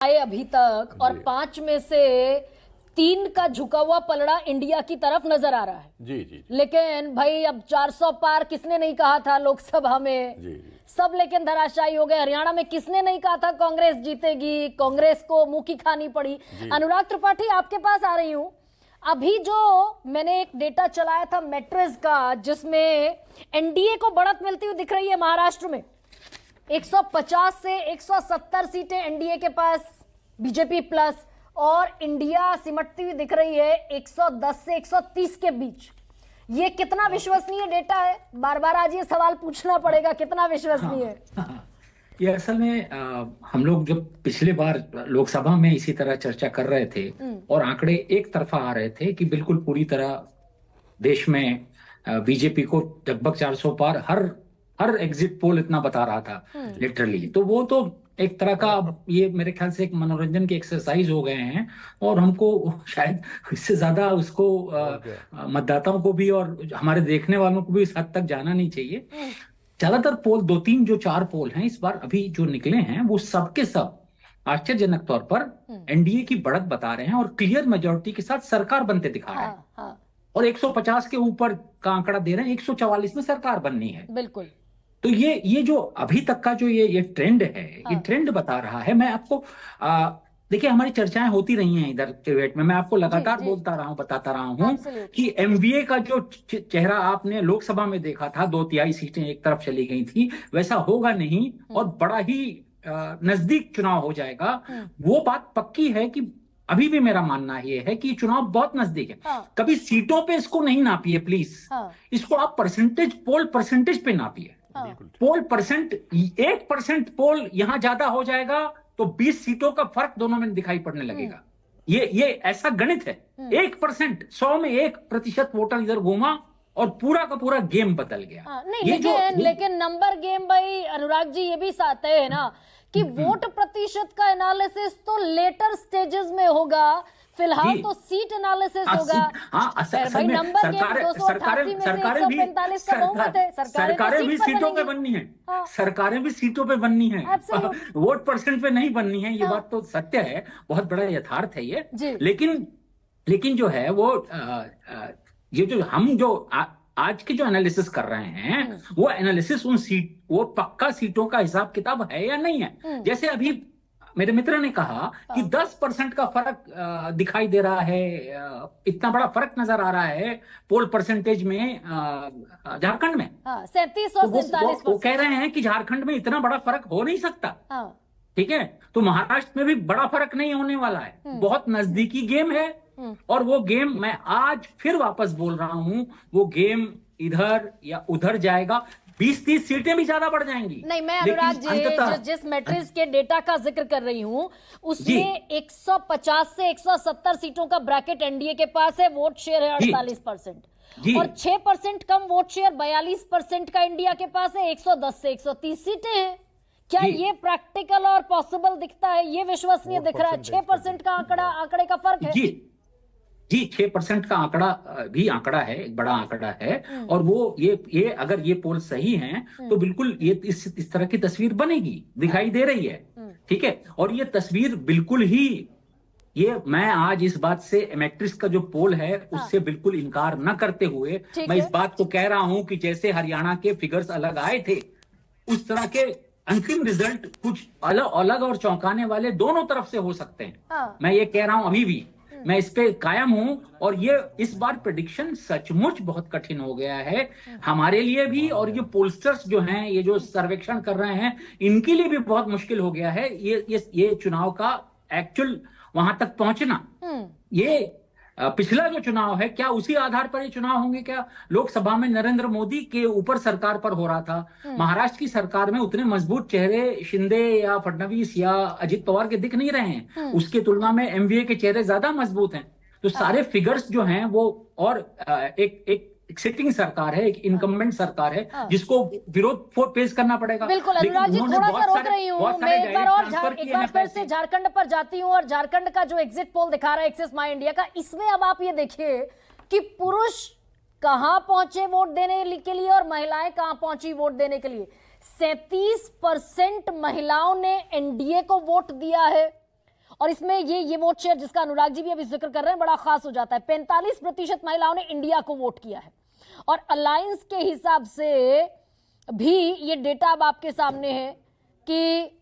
आए अभी तक और जी 5 में से 3 का झुका हुआ पलड़ा इंडिया की तरफ नजर आ रहा है। जी जी लेकिन भाई अब 400 पार किसने नहीं कहा था लोकसभा में, जी जी सब लेकिन धराशायी हो गए। हरियाणा में किसने नहीं कहा था कांग्रेस जीतेगी, कांग्रेस को मुंह की खानी पड़ी। जी अनुराग त्रिपाठी, आपके पास आ रही हूं। अभी जो मैंने एक डेटा चलाया था मैट्रिक्स का, जिसमें एनडीए को बढ़त मिलती हुई दिख रही है। महाराष्ट्र में 150 से 170 सीटें एनडीए के पास, बीजेपी प्लस, और इंडिया सिमटती हुई दिख रही है 110 से 130 के बीच। ये कितना विश्वसनीय डेटा है? बार बार आज ये सवाल पूछना पड़ेगा, कितना विश्वसनीय है? ये असल में हम लोग जब पिछले बार लोकसभा में इसी तरह चर्चा कर रहे थे और आंकड़े एक तरफा आ रहे थे कि बिल्कुल पूरी तरह देश में बीजेपी को लगभग 400 पार, हर एग्जिट पोल इतना बता रहा था लिटरली। तो वो तो एक तरह का अब ये मेरे ख्याल से एक मनोरंजन की एक्सरसाइज हो गए हैं और हमको शायद इससे ज्यादा उसको मतदाताओं को भी और हमारे देखने वालों को भी इस हद तक जाना नहीं चाहिए। ज्यादातर पोल, 2-3 जो 4 पोल हैं इस बार अभी जो निकले हैं, वो सब के सब आश्चर्यजनक तौर पर एनडीए की बढ़त बता रहे हैं और क्लियर मेजोरिटी के साथ सरकार बनते दिखा रहे हैं। और 150 के ऊपर का आंकड़ा दे रहे हैं, 144 में सरकार बननी है। बिल्कुल। तो ये जो अभी तक का जो ये ट्रेंड है, ये ट्रेंड बता रहा है। मैं आपको देखिए, हमारी चर्चाएं होती रही हैं इधर डिबेट में, मैं आपको लगातार बोलता रहा हूं, बताता रहा हूं कि एमवीए का जो चेहरा आपने लोकसभा में देखा था, 2/3 सीटें एक तरफ चली गई थी, वैसा होगा नहीं और बड़ा ही नजदीक चुनाव हो जाएगा। वो बात पक्की है कि अभी भी मेरा मानना ये है कि चुनाव बहुत नजदीक है। कभी सीटों पे इसको नहीं नापिए प्लीज, इसको आप पोल परसेंटेज पे नापिए। पोल परसेंट, 1% पोल यहां ज्यादा हो जाएगा तो 20 सीटों का फर्क दोनों में दिखाई पड़ने लगेगा। ये ऐसा गणित है। 1%, 100 में 1% वोटर इधर घूमा और पूरा का पूरा गेम बदल गया। नहीं, लेकिन नंबर गेम भाई अनुराग जी ये भी तय है ना कि वोट प्रतिशत का एनालिसिस तो लेटर स्टेजेस में होगा, फिलहाल तो सीट एनालिसिस होगा। भाई नंबर गेम 288 में से 145 का बहुमत है, सरकारें भी सीटों पे बननी है। सरकारें भी सीटों पे बननी है, वोट परसेंट पे नहीं बननी है। ये बात तो सत्य है, बहुत बड़ा यथार्थ है ये। लेकिन जो है वो ये जो हम जो आज के जो एनालिसिस कर रहे हैं, वो एनालिसिस वो पक्का सीटों का हिसाब किताब है या नहीं है। जैसे अभी मेरे मित्र ने कहा कि 10% का फर्क दिखाई दे रहा है, इतना बड़ा फर्क नजर आ रहा है पोल परसेंटेज में झारखंड में 37 और 47। वो कह रहे हैं कि झारखंड में इतना बड़ा फर्क हो नहीं सकता। ठीक है, तो महाराष्ट्र में भी बड़ा फर्क नहीं होने वाला है, बहुत नजदीकी गेम है। और वो गेम, मैं आज फिर वापस बोल रहा हूं, वो गेम इधर या उधर जाएगा। 20-30 सीटें भी ज्यादा बढ़ जाएंगी। नहीं, मैं अनुराग जी जिस मैट्रिक्स के डेटा का जिक्र कर रही हूं, उसमें 150 से 170 सीटों का ब्रैकेट एनडीए के पास है। वोट शेयर है 48% और 6% कम वोट शेयर 42% का इंडिया के पास है। 110 से 130 सीटें हैं। क्या ये प्रैक्टिकल और पॉसिबल दिखता है? ये विश्वसनीय दिख रहा है? 6% का आंकड़े का फर्क है। जी 6% का आंकड़ा है, एक बड़ा आंकड़ा है। और वो ये अगर ये पोल सही हैं तो बिल्कुल ये इस तरह की तस्वीर बनेगी, दिखाई दे रही है। ठीक है, और ये तस्वीर बिल्कुल ही, ये मैं आज इस बात से मैट्रिक्स का जो पोल है उससे बिल्कुल इनकार न करते हुए मैं इस बात को कह रहा हूं कि जैसे हरियाणा के फिगर्स अलग आए थे, उस तरह के अंतिम रिजल्ट कुछ अलग और चौंकाने वाले दोनों तरफ से हो सकते हैं। मैं ये कह रहा हूं, अभी भी मैं इस पे कायम हूं। और ये इस बार प्रेडिक्शन सचमुच बहुत कठिन हो गया है हमारे लिए भी, और ये पोलस्टर्स जो हैं, ये जो सर्वेक्षण कर रहे हैं, इनके लिए भी बहुत मुश्किल हो गया है ये चुनाव का एक्चुअल वहां तक पहुंचना। ये पिछला जो चुनाव है, क्या उसी आधार पर ये चुनाव होंगे? क्या लोकसभा में नरेंद्र मोदी के ऊपर सरकार पर हो रहा था, महाराष्ट्र की सरकार में उतने मजबूत चेहरे शिंदे या फडणवीस या अजित पवार के दिख नहीं रहे हैं, उसकी तुलना में एमवीए के चेहरे ज्यादा मजबूत हैं। तो सारे फिगर्स जो हैं वो, और एक सिटिंग सरकार है, एक इनकम्बेंट सरकार है, जिसको विरोध पेश करना पड़ेगा। बिल्कुल अनुराग जी, थोड़ा सा रोक रही हूँ मैं। एक बार फिर से झारखंड पर जाती हूँ, और झारखंड का जो एग्जिट पोल दिखा रहा है एक्सिस माई इंडिया का, इसमें अब आप ये देखिए कि पुरुष कहां पहुंचे वोट देने के लिए और महिलाएं कहां पहुंची वोट देने के लिए। 37% महिलाओं ने एनडीए को वोट दिया है, और इसमें ये वोट शेयर जिसका अनुराग जी भी अभी जिक्र कर रहे हैं बड़ा खास हो जाता है। 45% महिलाओं ने इंडिया को वोट किया है और अलायंस के हिसाब से भी ये डेटा अब आपके सामने है कि